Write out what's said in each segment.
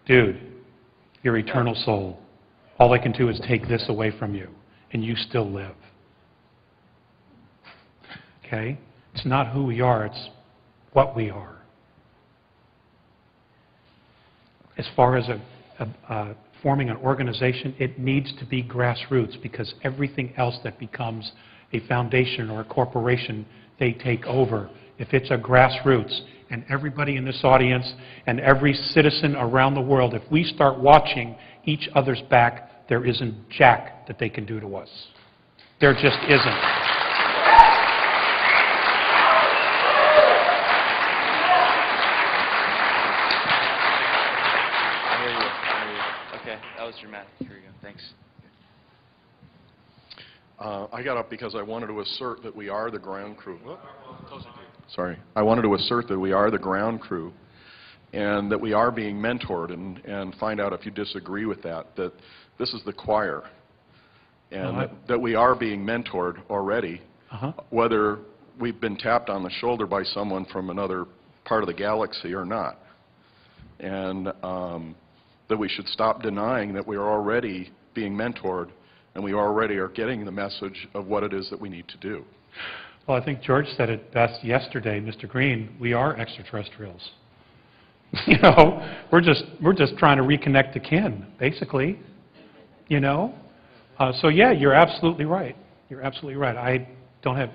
dude, your eternal soul, all I can do is take this away from you, and you still live. Okay? It's not who we are, it's what we are. As far as forming an organization, it needs to be grassroots, because everything else that becomes a foundation or a corporation, they take over. If it's a grassroots, and everybody in this audience and every citizen around the world, if we start watching each other's back, there isn't jack that they can do to us. There just isn't. Okay, that was dramatic. Here we go. Thanks. I got up because I wanted to assert that we are the ground crew. Sorry. I wanted to assert that we are the ground crew and that we are being mentored, and find out if you disagree with that this is the choir, and that we are being mentored already, whether we've been tapped on the shoulder by someone from another part of the galaxy or not. And that we should stop denying that we are already being mentored and we already are getting the message of what it is that we need to do. Well, I think George said it best yesterday, Mr. Green. We are extraterrestrials. You know, we're just trying to reconnect to kin, basically. You know, so yeah, you're absolutely right. You're absolutely right. I don't have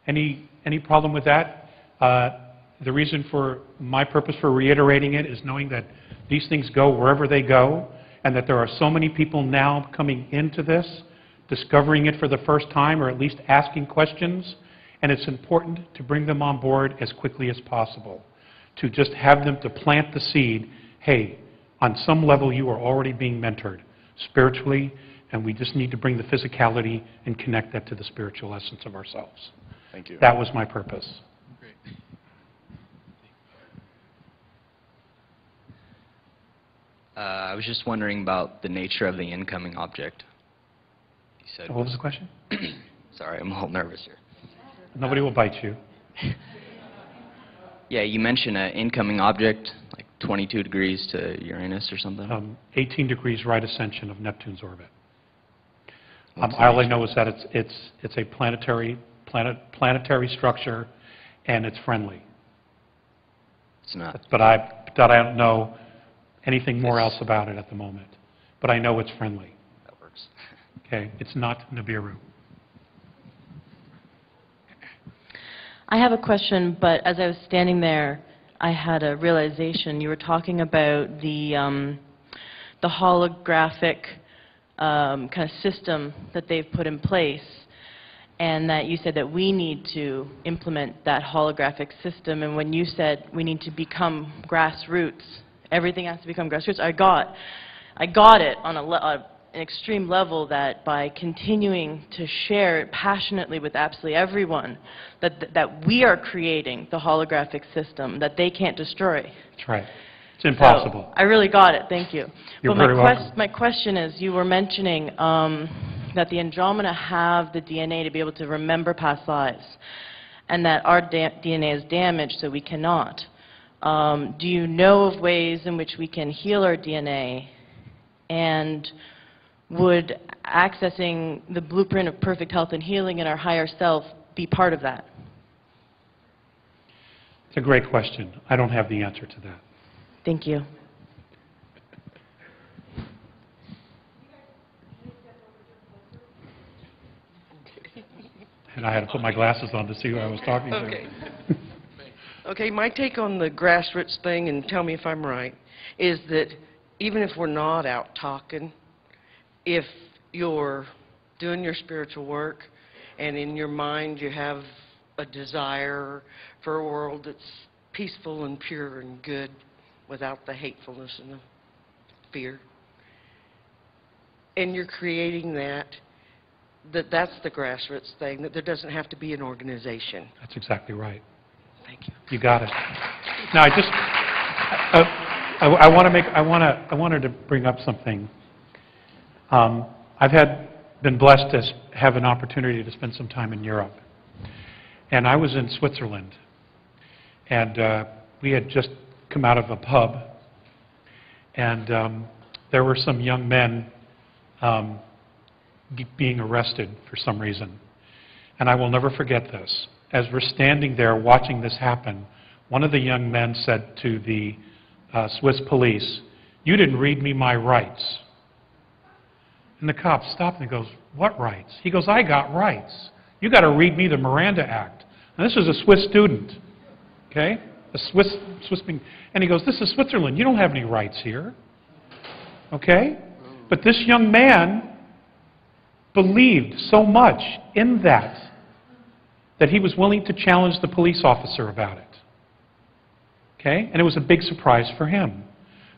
any problem with that. The reason for my purpose for reiterating it is knowing that these things go wherever they go, and that there are so many people now coming into this, discovering it for the first time, or at least asking questions, and it's important to bring them on board as quickly as possible, to just have them to plant the seed. Hey, on some level you are already being mentored spiritually, and we just need to bring the physicality and connect that to the spiritual essence of ourselves. Thank you. That was my purpose. Great. I was just wondering about the nature of the incoming object. You said What was the question? Sorry, I'm a little nervous here. Nobody will bite you. Yeah, you mentioned an incoming object, like 22 degrees to Uranus or something. 18 degrees right ascension of Neptune's orbit. All I know is that it's a planetary structure, and it's friendly. It's not. But I don't know anything more else about it at the moment. But I know it's friendly. That works. Okay, it's not Nibiru. I have a question, but as I was standing there, I had a realization. You were talking about the holographic kind of system that they've put in place, and that you said that we need to implement that holographic system. And when you said we need to become grassroots, everything has to become grassroots, I got it on an extreme level, that by continuing to share it passionately with absolutely everyone, that we are creating the holographic system that they can't destroy. That's right. It's impossible. So I really got it. Thank you. You're very welcome. My question is, you were mentioning that the Andromeda have the DNA to be able to remember past lives, and that our DNA is damaged, so we cannot. Do you know of ways in which we can heal our DNA, and would accessing the blueprint of perfect health and healing in our higher self be part of that? It's a great question. I don't have the answer to that. Thank you. And I had to put my glasses on to see who I was talking to. Okay, my take on the grassroots thing, and tell me if I'm right, is that even if we're not out talking, if you're doing your spiritual work and in your mind you have a desire for a world that's peaceful and pure and good without the hatefulness and the fear, and you're creating that's the grassroots thing, that there doesn't have to be an organization. That's exactly right. Thank you. You got it. Now, I wanted to bring up something. I've been blessed to have an opportunity to spend some time in Europe. And I was in Switzerland. And we had just come out of a pub. And there were some young men being arrested for some reason. And I will never forget this. As we're standing there watching this happen, one of the young men said to the Swiss police, "You didn't read me my rights." And the cop stopped and goes, "What rights?" He goes, "I got rights. You got to read me the Miranda Act." And this was a Swiss student, okay? A Swiss being, and he goes, "This is Switzerland. You don't have any rights here." Okay? But this young man believed so much in that he was willing to challenge the police officer about it. Okay? And it was a big surprise for him.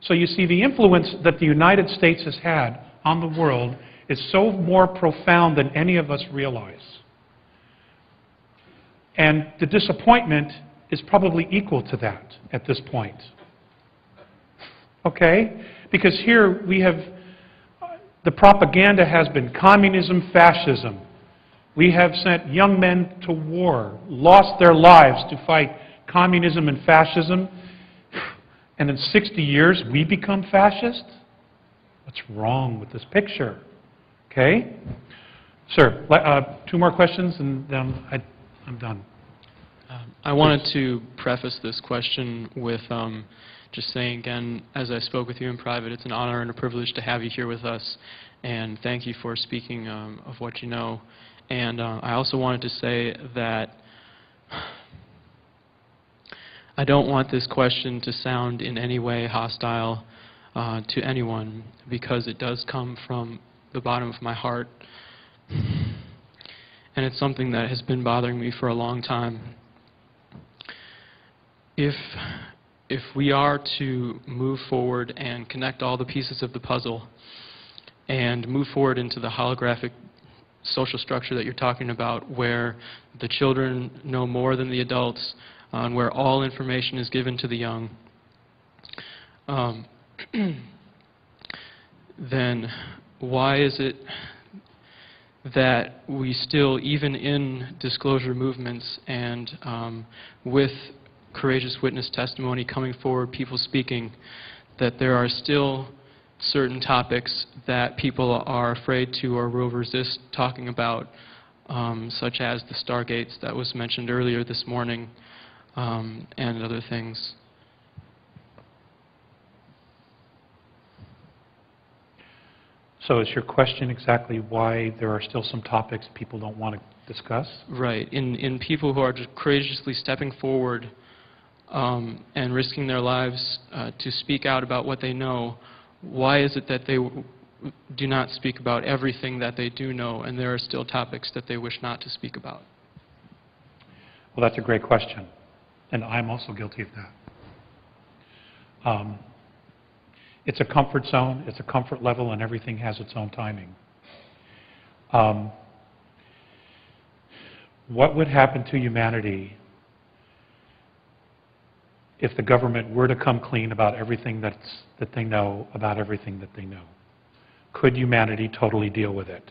So you see, the influence that the United States has had on the world is so more profound than any of us realize. And the disappointment is probably equal to that at this point. Okay? Because here we have, the propaganda has been communism, fascism. We have sent young men to war, lost their lives to fight communism and fascism, and in 60 years we become fascist? What's wrong with this picture? Okay? Sir, 2 more questions and then I'm done. I wanted to preface this question with just saying again, as I spoke with you in private, it's an honor and a privilege to have you here with us, and thank you for speaking of what you know. And I also wanted to say that I don't want this question to sound in any way hostile to anyone, because it does come from the bottom of my heart, and it's something that has been bothering me for a long time. If we are to move forward and connect all the pieces of the puzzle and move forward into the holographic social structure that you're talking about, where the children know more than the adults, and where all information is given to the young, then why is it that we still, even in disclosure movements and with courageous witness testimony coming forward, people speaking, that there are still certain topics that people are afraid to or will resist talking about, such as the stargates that was mentioned earlier this morning, and other things? So is your question exactly why there are still some topics people don't want to discuss? Right. In people who are just courageously stepping forward and risking their lives to speak out about what they know, why is it that they do not speak about everything that they do know, and there are still topics that they wish not to speak about? Well, that's a great question, and I'm also guilty of that. It's a comfort zone, it's a comfort level, and everything has its own timing. What would happen to humanity if the government were to come clean about everything that they know about everything that they know? Could humanity totally deal with it?